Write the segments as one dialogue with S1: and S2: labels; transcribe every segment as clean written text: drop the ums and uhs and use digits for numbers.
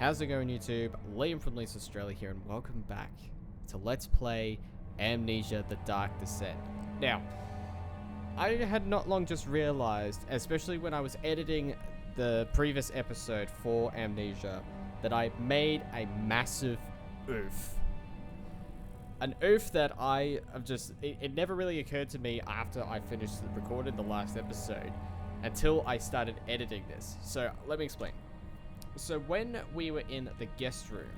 S1: How's it going, YouTube? Liam from Leeds Australia here, and welcome back to Let's Play Amnesia: The Dark Descent. Now, I had not long just realized, especially when I was editing the previous episode for Amnesia, that I made a massive oof. An oof that I have just... It never really occurred to me after I finished recording the last episode until I started editing this. So, let me explain. So when we were in the guest room,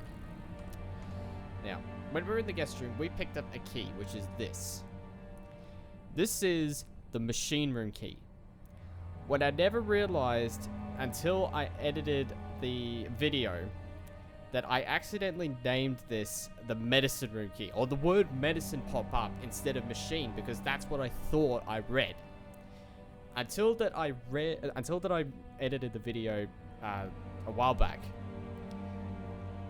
S1: now, when we were in the guest room, we picked up a key, which is this. This is the machine room key. What I never realized until I edited the video, that I accidentally named this the medicine room key, or the word medicine pop up instead of machine, because that's what I thought I read. Until that I edited the video, a while back,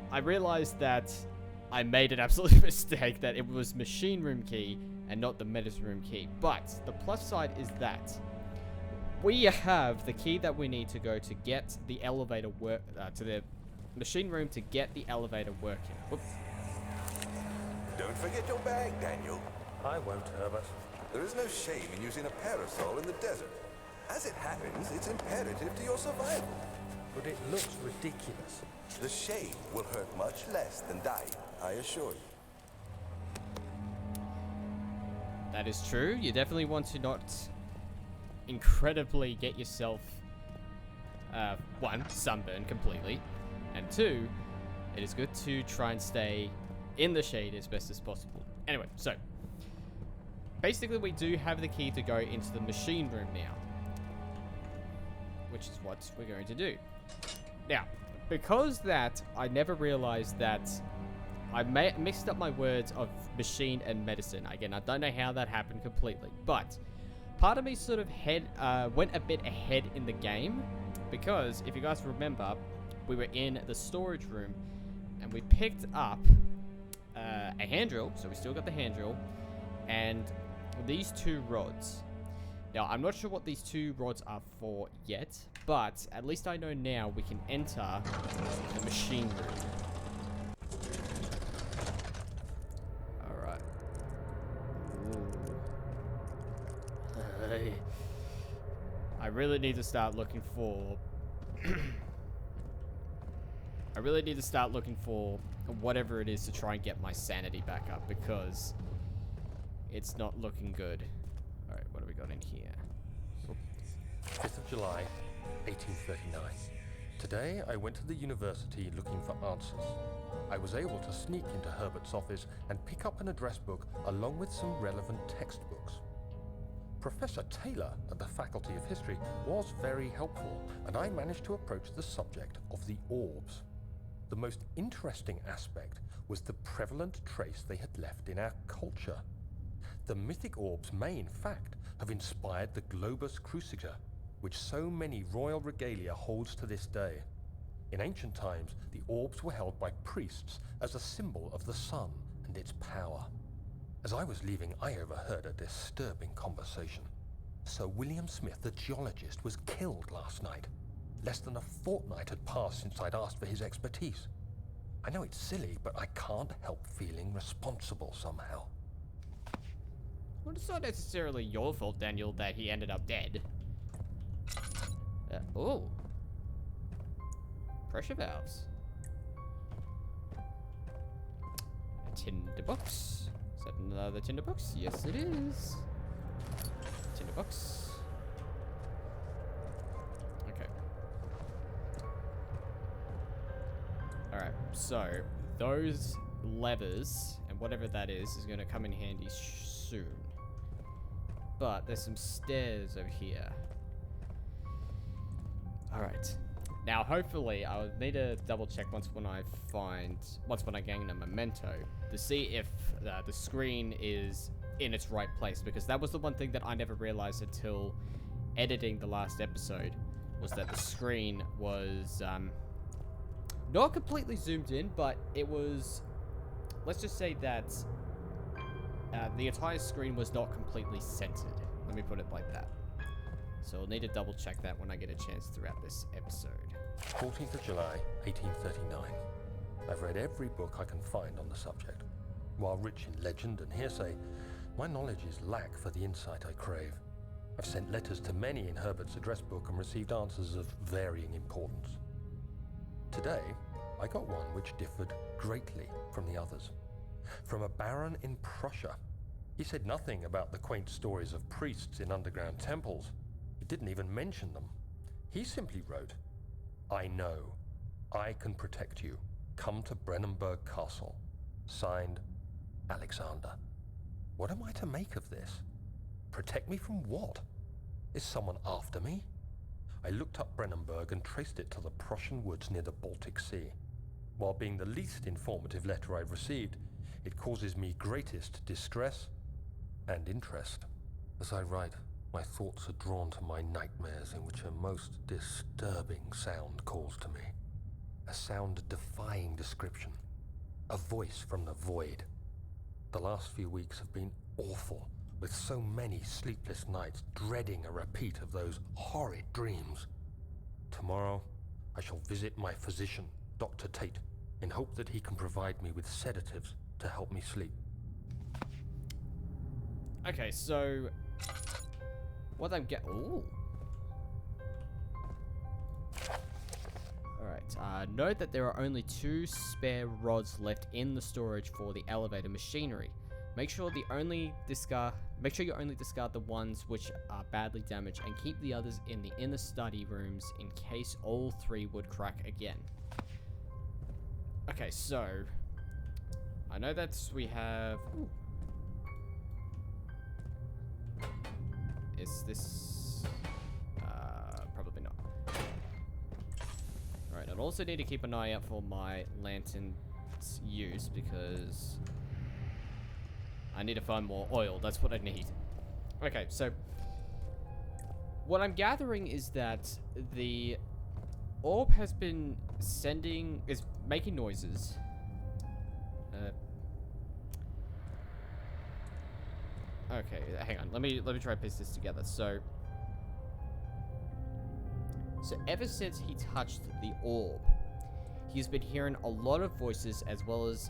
S1: I realized that I made an absolute mistake, that it was machine room key and not the medicine room key. But the plus side is that we have the key that we need to go to get the elevator to the machine room to get the elevator working. Whoops.
S2: Don't forget your bag, Daniel.
S3: I won't, Herbert.
S2: There is no shame in using a parasol in the desert. As it happens, it's imperative to your survival.
S3: But it looks ridiculous.
S2: The shame will hurt much less than dying, I assure you.
S1: That is true. You definitely want to not incredibly get yourself, one, sunburn completely, and two, it is good to try and stay in the shade as best as possible. Anyway, so, basically we do have the key to go into the machine room now, which is what we're going to do. Now, because that, I never realized that I mixed up my words of machine and medicine. Again, I don't know how that happened completely, but part of me sort of went a bit ahead in the game, because if you guys remember, we were in the storage room and we picked up a hand drill, so we still got the hand drill, and these two rods. Now, I'm not sure what these two rods are for yet, but at least I know now we can enter the machine room. Alright. I really need to start looking for... I really need to start looking for whatever it is to try and get my sanity back up, because it's not looking good. Alright, what do we got in here?
S3: 5th of July, 1839. Today, I went to the university looking for answers. I was able to sneak into Herbert's office and pick up an address book along with some relevant textbooks. Professor Taylor at the Faculty of History was very helpful, and I managed to approach the subject of the orbs. The most interesting aspect was the prevalent trace they had left in our culture. The mythic orbs may, in fact, have inspired the globus cruciger, which so many royal regalia holds to this day. In ancient times, the orbs were held by priests as a symbol of the sun and its power. As I was leaving, I overheard a disturbing conversation. Sir William Smith, the geologist, was killed last night. Less than a fortnight had passed since I'd asked for his expertise. I know it's silly, but I can't help feeling responsible somehow.
S1: Well, it's not necessarily your fault, Daniel, that he ended up dead. Oh. Pressure valves. A tinderbox. Is that another tinderbox? Yes, it is. Tinderbox. Okay. Alright, so those levers and whatever that is going to come in handy soon. But there's some stairs over here. Alright. Now, hopefully, I'll need to double check once when I gain a memento to see if the screen is in its right place, because that was the one thing that I never realized until editing the last episode, was that the screen was not completely zoomed in, but it was, let's just say that the entire screen was not completely centered. Let me put it like that. So I'll need to double check that when I get a chance throughout this episode.
S3: 14th of July, 1839. I've read every book I can find on the subject. While rich in legend and hearsay, my knowledge is lack for the insight I crave. I've sent letters to many in Herbert's address book and received answers of varying importance. Today, I got one which differed greatly from the others. From a baron in Prussia. He said nothing about the quaint stories of priests in underground temples. He didn't even mention them. He simply wrote, "I know. I can protect you. Come to Brennenburg Castle. Signed, Alexander." What am I to make of this? Protect me from what? Is someone after me? I looked up Brennenburg and traced it to the Prussian woods near the Baltic Sea. While being the least informative letter I've received, it causes me greatest distress and interest. As I write, my thoughts are drawn to my nightmares in which a most disturbing sound calls to me. A sound defying description. A voice from the void. The last few weeks have been awful, with so many sleepless nights dreading a repeat of those horrid dreams. Tomorrow, I shall visit my physician, Dr. Tate, in hope that he can provide me with sedatives to help me sleep.
S1: Okay, so what I'm ooh. Alright, note that there are only 2 spare rods left in the storage for the elevator machinery. Make sure you only discard the ones which are badly damaged and keep the others in the inner study rooms in case all 3 would crack again. Okay, so I know that we have... Ooh. Is this... probably not. Alright, I'd also need to keep an eye out for my lantern's use because I need to find more oil. That's what I need. Okay, so what I'm gathering is that the orb has been is making noises. Okay, hang on. Let me try to piece this together. So ever since he touched the orb, he's been hearing a lot of voices as well as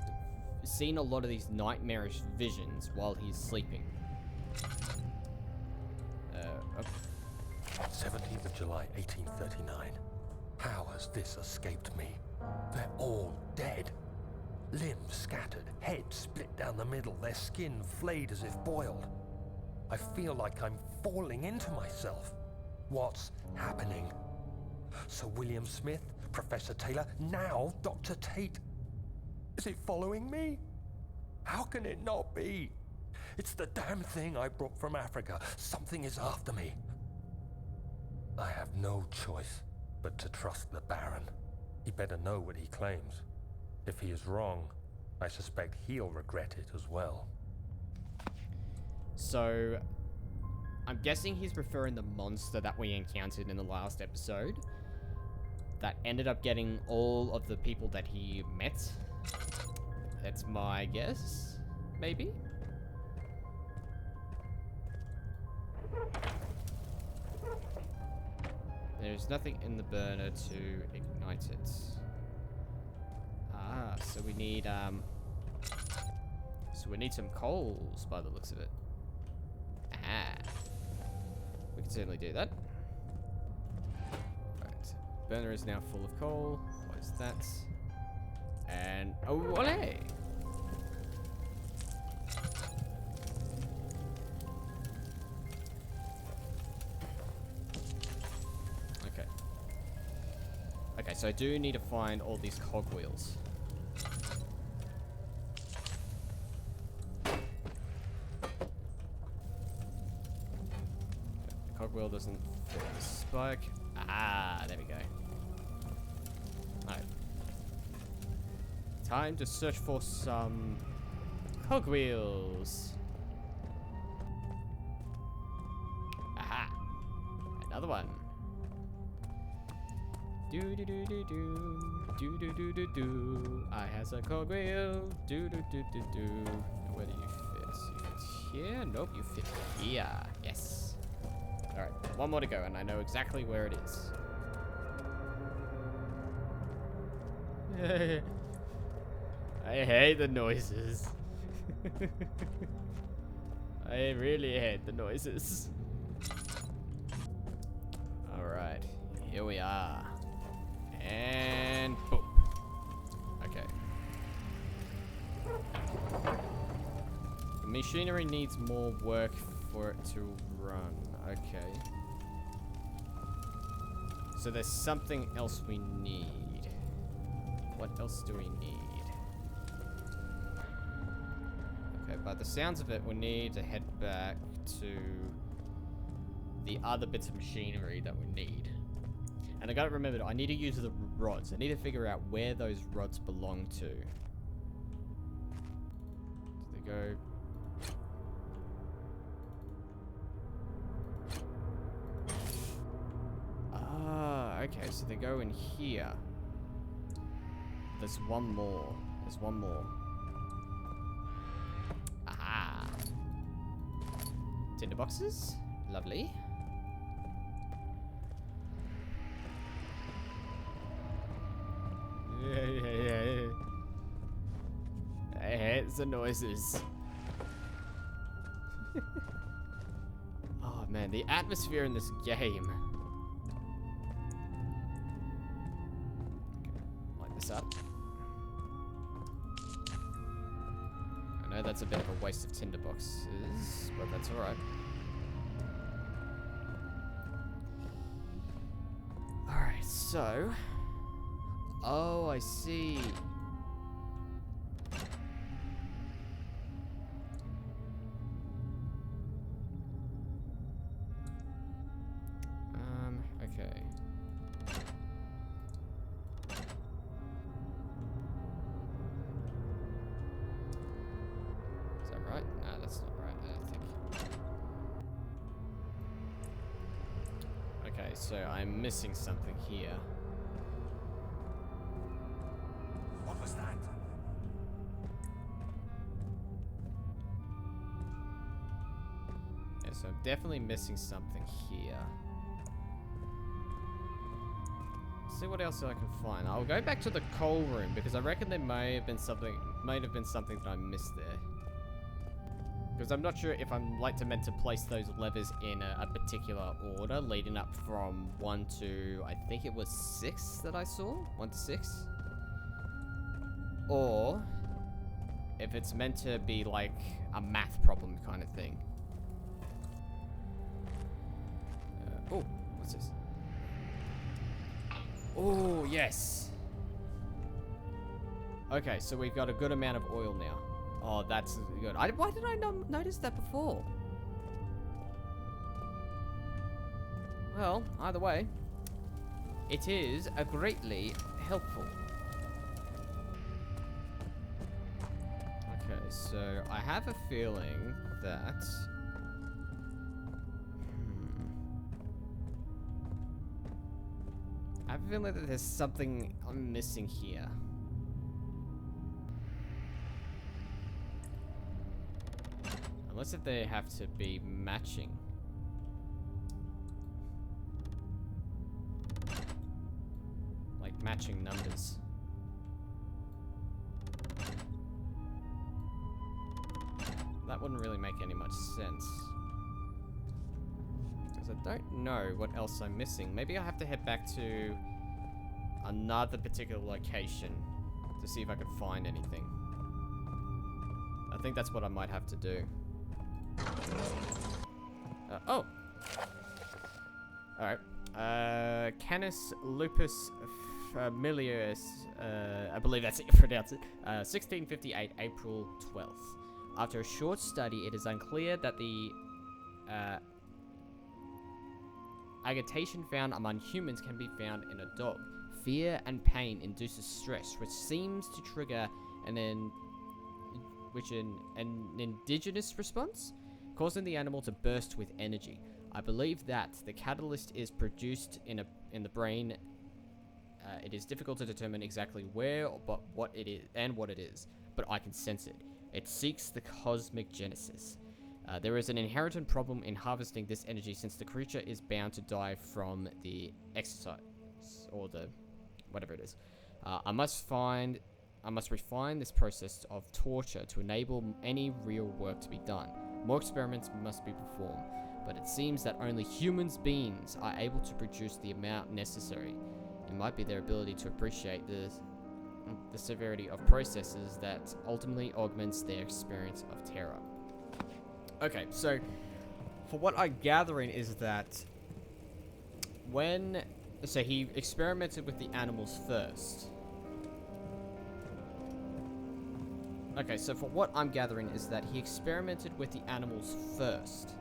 S1: seeing a lot of these nightmarish visions while he's sleeping. Okay.
S3: 17th of July, 1839. How has this escaped me? They're all dead. Limbs scattered, heads split down the middle, their skin flayed as if boiled. I feel like I'm falling into myself. What's happening? Sir William Smith, Professor Taylor, now Dr. Tate. Is it following me? How can it not be? It's the damn thing I brought from Africa. Something is after me. I have no choice but to trust the Baron. He better know what he claims. If he is wrong, I suspect he'll regret it as well.
S1: So, I'm guessing he's referring the monster that we encountered in the last episode that ended up getting all of the people that he met. That's my guess, maybe? There's nothing in the burner to ignite it. Ah, so we need some coals by the looks of it. Ah. We can certainly do that. Right. Burner is now full of coal. What is that? And oh, olé! Okay. Okay, so I do need to find all these cogwheels. Cogwheel doesn't fit the spike. Ah, there we go. Alright. Time to search for some cogwheels. Aha! Another one. Do do do do do. Do do do do do. I has a cogwheel. Do do do do do. Where do you fit? You fit here? Nope, you fit here. Yes. Alright, one more to go, and I know exactly where it is. I hate the noises. I really hate the noises. Alright, here we are. And boom. Okay. The machinery needs more work for it to run. Okay. So there's something else we need. What else do we need? Okay, by the sounds of it, we need to head back to the other bits of machinery that we need. And I gotta remember, I need to use the rods. I need to figure out where those rods belong to. So they go... Ah, okay, so they go in here. There's one more. There's one more. Aha! Tinder boxes. Lovely. I hate the noises. Oh man, the atmosphere in this game. Okay, light this up. I know that's a bit of a waste of tinder boxes, but that's alright. Alright, so... Oh, I see. Okay. Is that right? No, that's not right, I don't think. Okay, so I'm missing something here.
S2: What was that?
S1: Yeah, so I'm definitely missing something here. See what else I can find. I'll go back to the coal room because I reckon there may have been something that I missed there. Because I'm not sure if I'm meant to place those levers in a particular order, leading up from 1 to, I think it was 6 that I saw? 1 to 6? Or if it's meant to be like a math problem kind of thing. Oh, what's this? Oh, yes. Okay, so we've got a good amount of oil now. Oh, that's good. Why did I not notice that before? Well, either way, it is a greatly helpful. Okay, so I have a feeling that... I have a feeling that there's something I'm missing here. Unless if they have to be matching. Like matching numbers. That wouldn't really make any much sense. Because I don't know what else I'm missing. Maybe I have to head back to another particular location to see if I can find anything. I think that's what I might have to do. Oh! Alright. Canis lupus familiaris, I believe that's it, pronounce it. 1658, April 12th. After a short study, it is unclear that the agitation found among humans can be found in a dog. Fear and pain induces stress, which seems to trigger an indigenous response, causing the animal to burst with energy. I believe that the catalyst is produced in the brain. It is difficult to determine exactly where, but what it is, but I can sense it. It seeks the cosmic genesis. There is an inherent problem in harvesting this energy since the creature is bound to die from the exercise or the whatever it is. I must refine this process of torture to enable any real work to be done. More experiments must be performed, but it seems that only humans beings are able to produce the amount necessary. It might be their ability to appreciate the severity of processes that ultimately augments their experience of terror. Okay, so for what I'm gathering is that so he experimented with the animals first. Okay, so for what I'm gathering is that he experimented with the animals first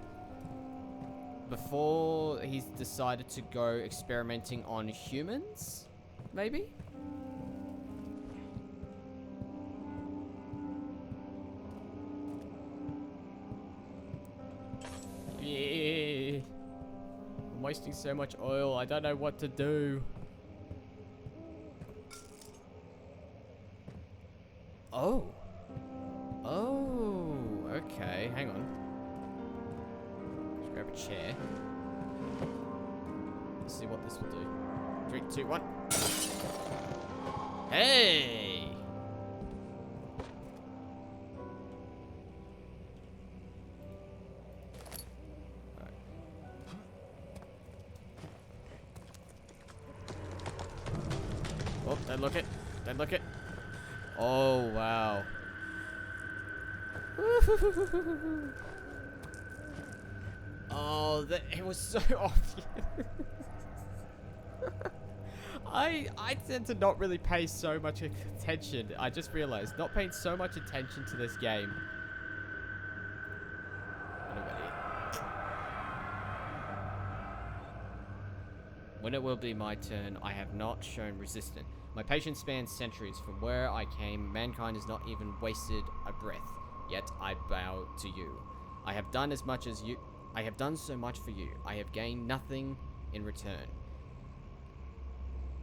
S1: before he's decided to go experimenting on humans, maybe? Yeah. I'm wasting so much oil, I don't know what to do. Oh. Oh, okay, hang on. Let's grab a chair. Let's see what this will do. 3, 2, 1. Hey! Alright. Oh, don't look it. Don't look it. Oh, wow. Oh, it was so obvious. I tend to not really pay so much attention. I just realized not paying so much attention to this game. When it will be my turn, I have not shown resistance. My patience spans centuries. From where I came, mankind has not even wasted a breath. Yet I bow to you. I have done as much as you. I have done so much for you. I have gained nothing in return.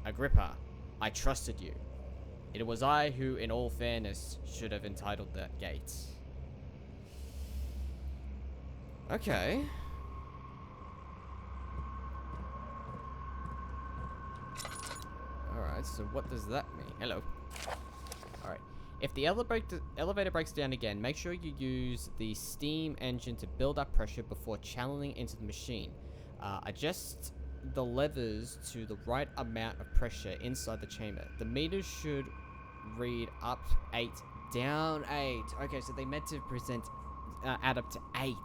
S1: Agrippa, I trusted you. It was I who, in all fairness, should have entitled that gate. Okay. Alright, so what does that mean? Hello. Alright. If the elevator breaks down again, make sure you use the steam engine to build up pressure before channeling into the machine. Adjust the levers to the right amount of pressure inside the chamber. The meters should read up 8, down 8. Okay, so they meant to present add up to 8.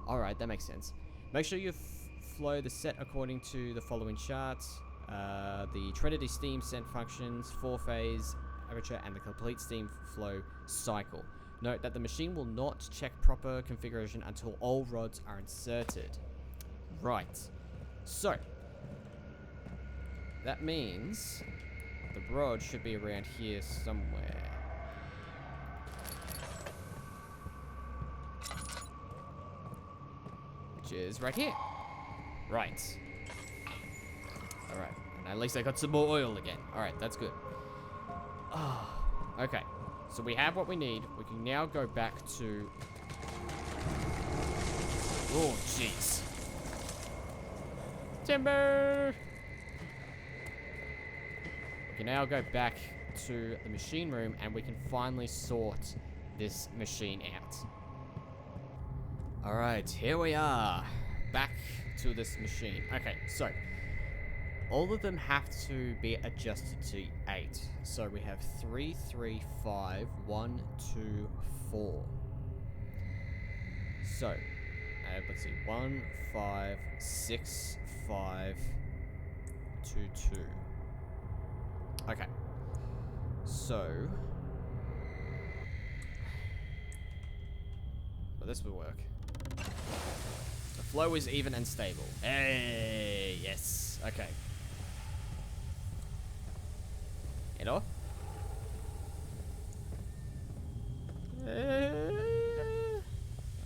S1: Alright, that makes sense. Make sure you flow the set according to the following charts. The Trinity steam set functions, 4-phase, aperture, and the complete steam flow cycle. Note that the machine will not check proper configuration until all rods are inserted. Right. So, that means the rod should be around here somewhere. Which is right here. Right. Alright. And at least I got some more oil again. Alright, that's good. Oh, okay. So we have what we need. We can now go back to... Oh, jeez. Timber! We can now go back to the machine room and we can finally sort this machine out. Alright, here we are. Back to this machine. Okay, so all of them have to be adjusted to 8. So we have 3, 3, 5, 1, 2, 4. So, let's see, 1, 5, 6, 5, 2, 2. Okay. So, well, this will work. The flow is even and stable. Hey, yes. Okay. Hello?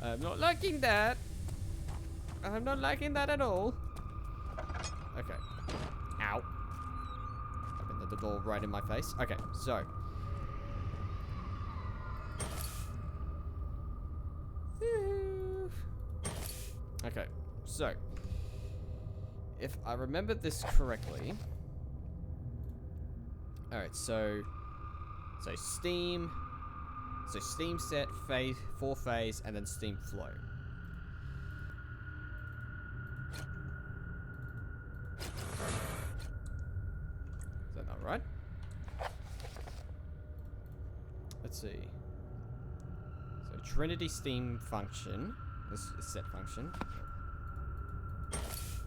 S1: I'm not liking that. I'm not liking that at all. Okay. Ow. Opened the door right in my face. Okay, so. Okay, so if I remember this correctly, all right. So steam set, phase, 4-phase, and then steam flow. Is that not right? Let's see. So Trinity steam function. This is set function.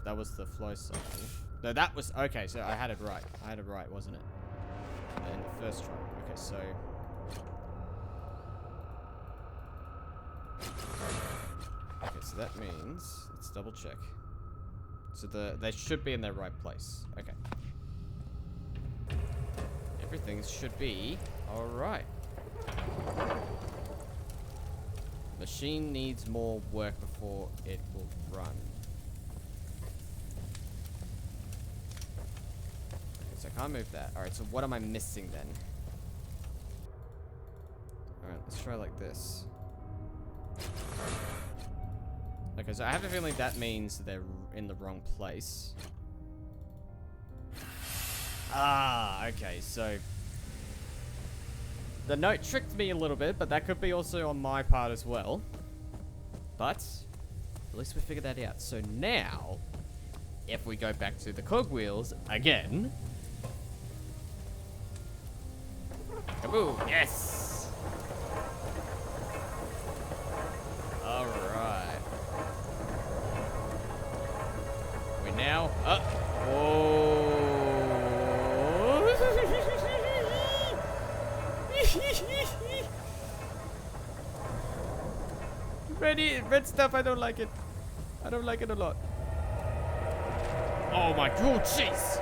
S1: That was the flow cycle. No, that was... Okay, so I had it right. I had it right, wasn't it? In the first try. Okay, so... Okay, so that means... Let's double check. So they should be in their right place. Okay. Everything should be alright. Machine needs more work before it will run. Okay, so I can't move that. Alright, so what am I missing then? Alright, let's try like this. Okay, so I have a feeling that means they're in the wrong place. Ah, okay, so... The note tricked me a little bit, but that could be also on my part as well. But, at least we figured that out. So now, if we go back to the cogwheels again... Kaboom! Yes! Alright. We now... Whoa! Red stuff, I don't like it. I don't like it a lot. Oh my god, jeez!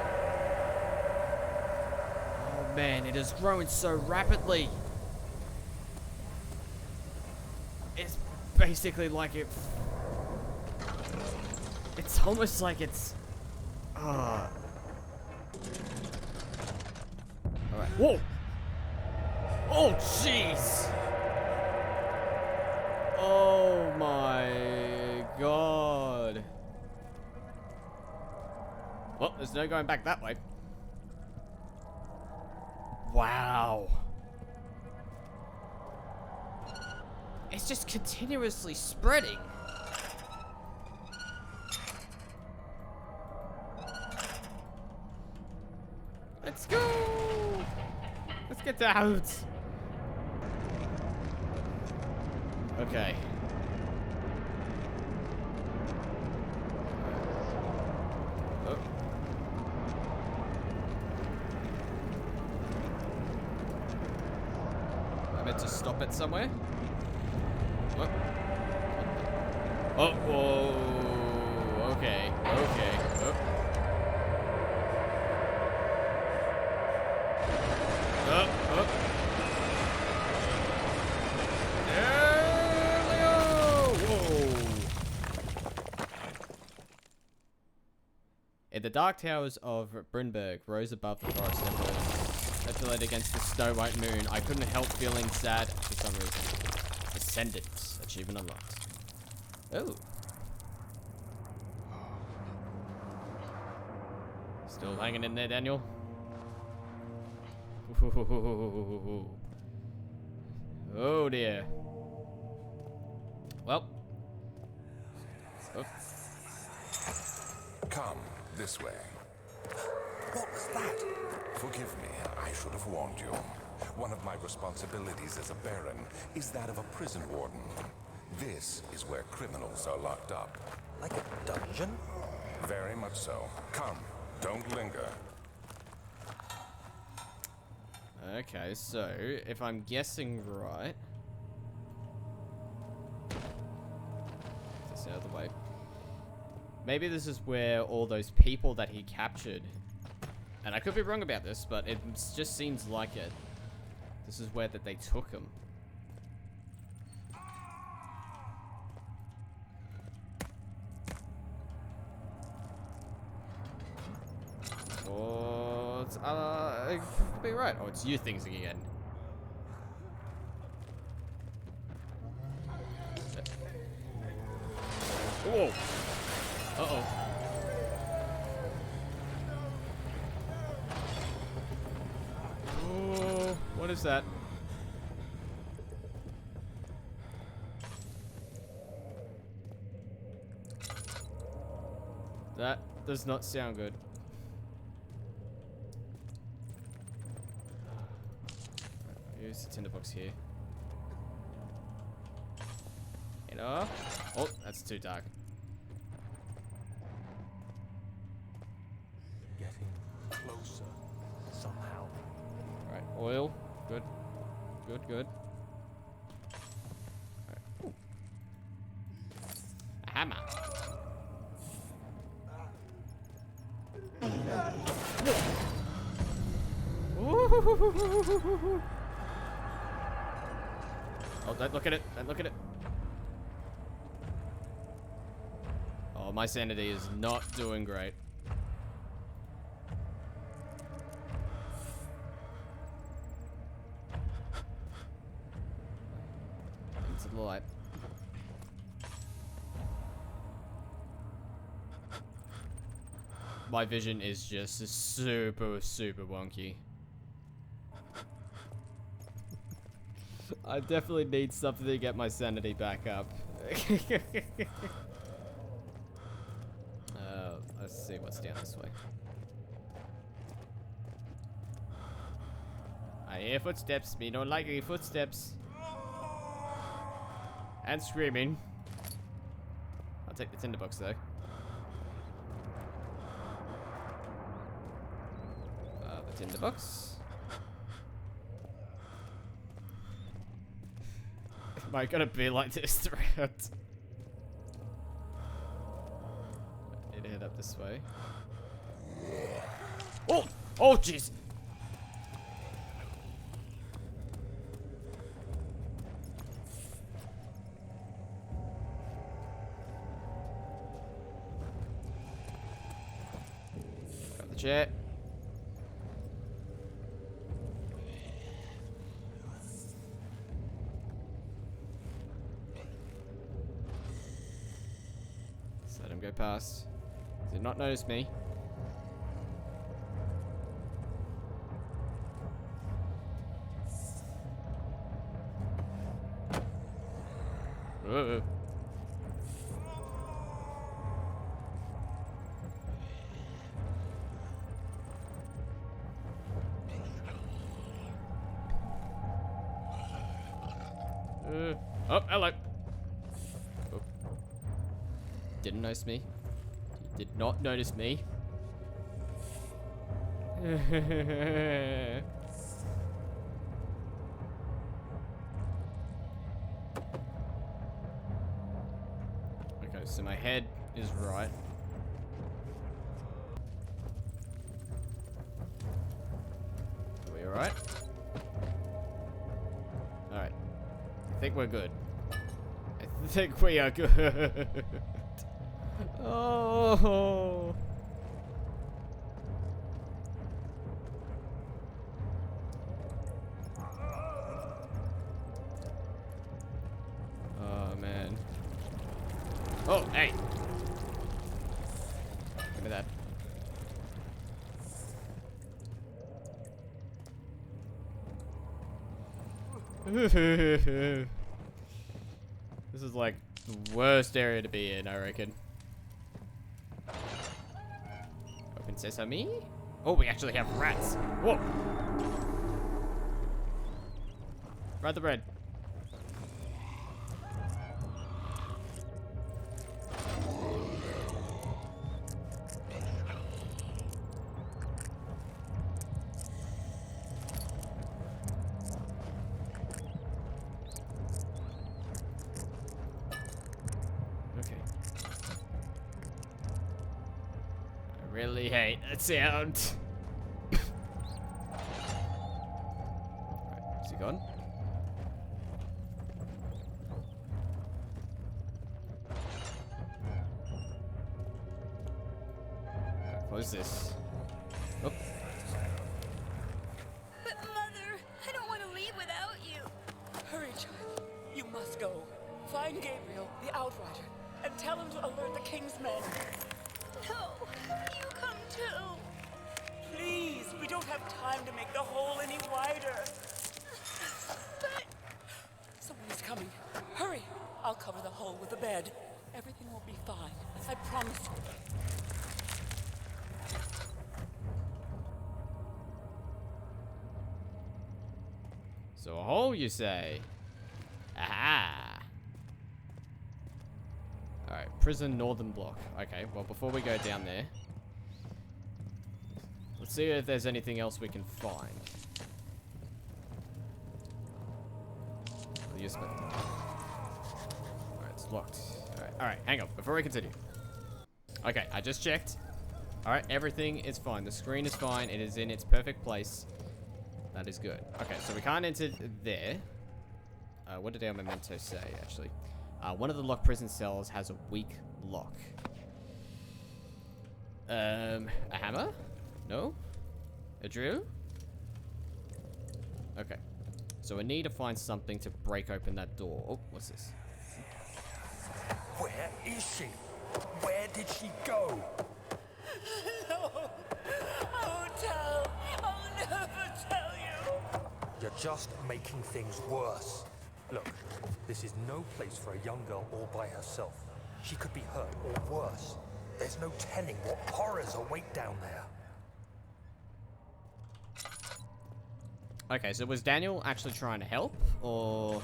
S1: Oh man, it is growing so rapidly. It's basically like it... It's almost like it's... Alright, whoa! Oh, jeez! Oh my god. Well, there's no going back that way. Wow. It's just continuously spreading. Let's go! Let's get out! Okay. Oh. I meant to stop it somewhere? What? Oh, whoa. Okay. Okay. Oh. Oh, oh. The dark towers of Brynberg rose above the forest embers, undulated against the snow-white moon. I couldn't help feeling sad for some reason. Ascendant. Achievement unlocked. Oh. Still hanging in there, Daniel? Ooh. Oh dear. Well. Oh.
S2: Come. This way. What was that? Forgive me, I should have warned you. One of my responsibilities as a Baron is that of a prison warden. This is where criminals are locked up.
S4: Like a dungeon?
S2: Very much so. Come, don't linger.
S1: Okay, so if I'm guessing right... Get this out of the way. Maybe this is where all those people that he captured, and I could be wrong about this, but it just seems like it. This is where that they took him. Or it's, I could be right. Oh, it's you things again. Whoa. Uh-oh. Oh, what is that? That does not sound good. Use the tinderbox here. You know? Oh, that's too dark.
S3: Getting closer somehow.
S1: Alright, oil. Good. Good, good. Alright. A hammer. Ooh. Oh, don't look at it. Don't look at it. Oh, my sanity is not doing great. Into the light. My vision is just super, super wonky. I definitely need something to get my sanity back up. Let's see what's down this way. I hear footsteps. Me don't like any footsteps. And screaming. I'll take the tinderbox though. The tinderbox. Am I gonna be like this throughout? I need to head up this way. Oh! Oh, jeez! Got the chair. Let him go past. Did not notice me. Whoa. Oh, hello. Oh. Didn't notice me. He did not notice me. Okay, so my head is right. Are we alright? Alright. I think we're good. I think we are good. Oh. Oh man. Oh, hey. Give me that. This is like the worst area to be in, I reckon. Open sesame. Oh, we actually have rats. Whoa. Ride the bread. Okay. I really hate that sound. Right, is he gone? Close this. Oh.
S4: But Mother, I don't want to leave without you.
S5: Hurry, child. You must go. Find Gabriel, the Outrider. and tell him to alert the King's men.
S4: No, you come too.
S5: Please, we don't have time to make the hole any wider.
S4: But
S5: Someone is coming. Hurry! I'll cover the hole with a bed. Everything will be fine. I promise you.
S1: So a hole, you say? Aha! Alright, prison northern block. Okay, well, before we go down there, let's see if there's anything else we can find. Alright, it's locked. Alright, hang on, before we continue. Okay, I just checked. Alright, everything is fine. The screen is fine. It is in its perfect place. That is good. Okay, so we can't enter there. What did our memento say, actually? One of the locked prison cells has a weak lock. A hammer? No? A drill? Okay. So we need to find something to break open that door. Oh, what's this?
S6: Where is she? Where did she go?
S5: No! I won't tell! I'll never tell you!
S6: You're just making things worse. Look, this is no place for a young girl all by herself. She could be hurt or worse. There's no telling what horrors await down there.
S1: Okay, so was Daniel actually trying to help, or...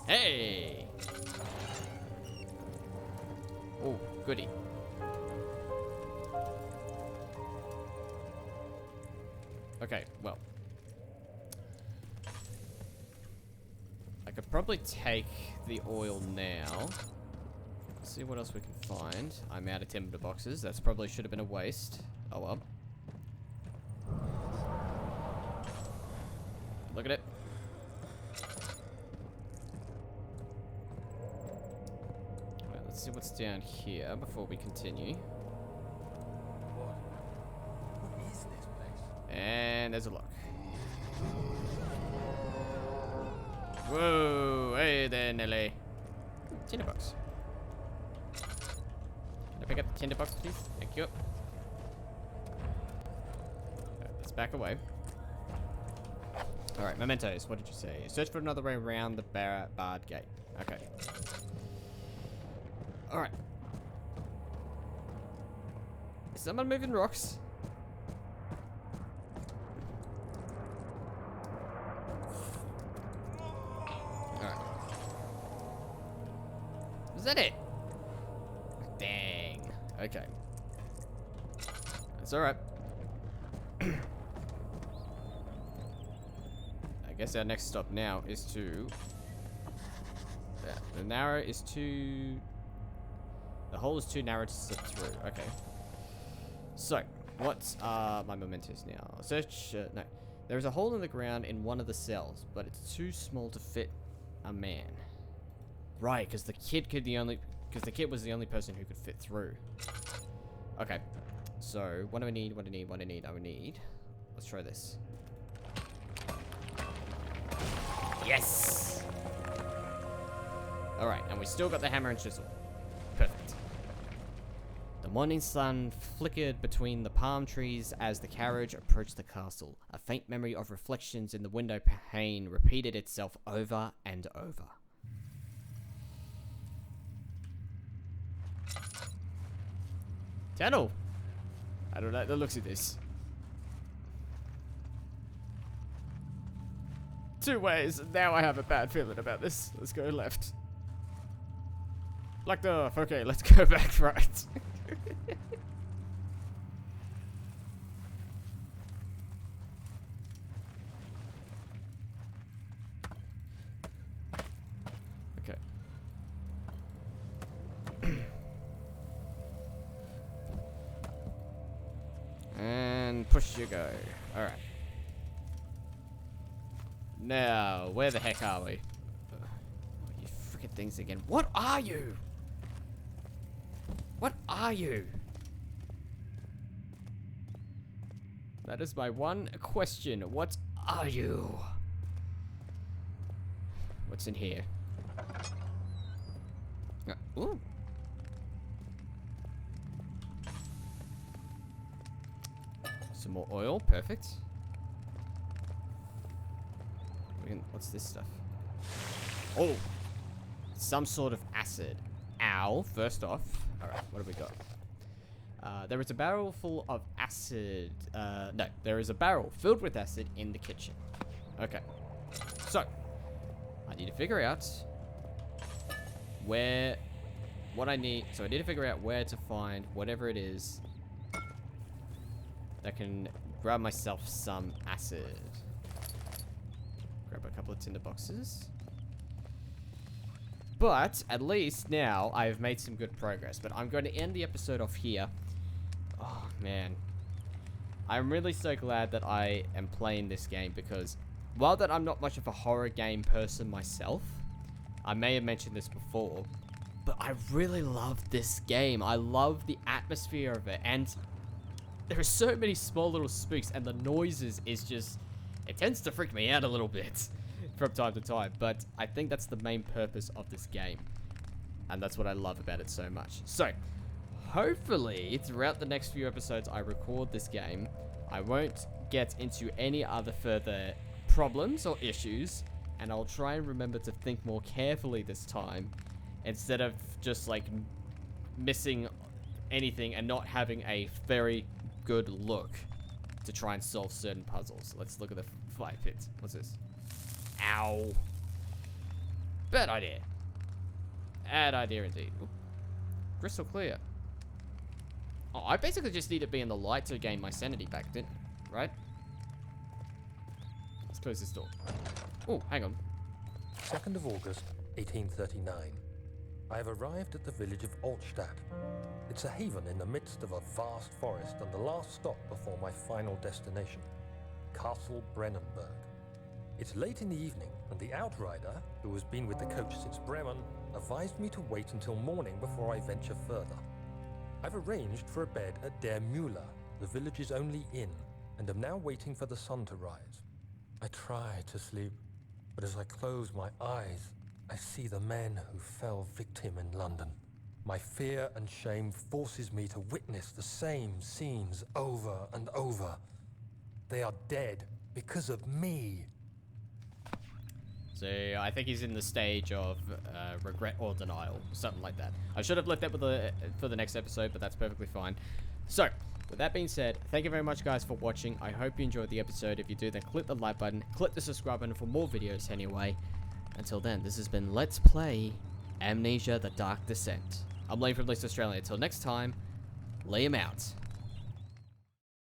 S1: Hey! Oh, goody. Okay, well. I could probably take the oil now. See what else we can find. I'm out of timber boxes. That's probably should have been a waste. Oh well. Look at it. Alright, let's see what's down here before we continue.
S3: What is this place?
S1: And there's a lock. Whoa, hey there, Nelly. Tinderbox. Can I pick up the tinderbox, please? Thank you. Alright, let's back away. Alright, mementos. What did you say? Search for another way around the barred gate. Okay. Alright. Is someone moving rocks? Alright. Is that it? Dang. Okay. That's alright. I guess our next stop now is to... Yeah, the narrow is too... The hole is too narrow to slip through. Okay. So, what's my mementos now? Search... no. There is a hole in the ground in one of the cells, but it's too small to fit a man. Right, because the kid could the only... Because the kid was the only person who could fit through. Okay. So, what do I need? What do I need? What do I need? I would need... Let's try this. Yes! Alright, and we still got the hammer and chisel. Perfect. The morning sun flickered between the palm trees as the carriage approached the castle. A faint memory of reflections in the window pane repeated itself over and over. Channel! I don't like the looks of this. Two ways. Now I have a bad feeling about this. Let's go left. Like the... Okay, let's go back right. Okay. And push you go. Alright. Now, where the heck are we? You freaking things again. What are you? What are you? That is my one question. What are you? What's in here? Ooh. Some more oil. Perfect. What's this stuff? Oh! Some sort of acid. Ow. First off. Alright, what have we got? There is a barrel full of acid. No, there is a barrel filled with acid in the kitchen. Okay. So, I need to figure out what I need. So I need to figure out where to find whatever it is that can grab myself some acid. Grab a couple of tinder boxes. But at least now I've made some good progress. But I'm going to end the episode off here. Oh, man. I'm really so glad that I am playing this game because while that I'm not much of a horror game person myself, I may have mentioned this before, but I really love this game. I love the atmosphere of it, and there are so many small little spooks, and the noises is just, it tends to freak me out a little bit from time to time, but I think that's the main purpose of this game, and that's what I love about it so much. So, hopefully, throughout the next few episodes I record this game, I won't get into any other further problems or issues, and I'll try and remember to think more carefully this time, instead of just like missing anything and not having a very good look to try and solve certain puzzles. Let's look at the fire pit. What's this? Ow. Bad idea. Bad idea indeed. Ooh. Crystal clear. Oh, I basically just need to be in the light to gain my sanity back, didn't I? Right? Let's close this door. Oh, hang on.
S3: 2nd of August, 1839. I have arrived at the village of Altstadt. It's a haven in the midst of a vast forest and the last stop before my final destination, Castle Brennenburg. It's late in the evening, and the outrider, who has been with the coach since Bremen, advised me to wait until morning before I venture further. I've arranged for a bed at Der Müller, the village's only inn, and am now waiting for the sun to rise. I try to sleep, but as I close my eyes, I see the men who fell victim in London. My fear and shame forces me to witness the same scenes over and over. They are dead because of me.
S1: So I think he's in the stage of regret or denial, something like that. I should have left that for the next episode, but that's perfectly fine. So, with that being said, thank you very much guys for watching. I hope you enjoyed the episode. If you do, then click the like button, click the subscribe button for more videos anyway. Until then, this has been Let's Play Amnesia: The Dark Descent. I'm Liam from Australia. Until next time, lay 'em out.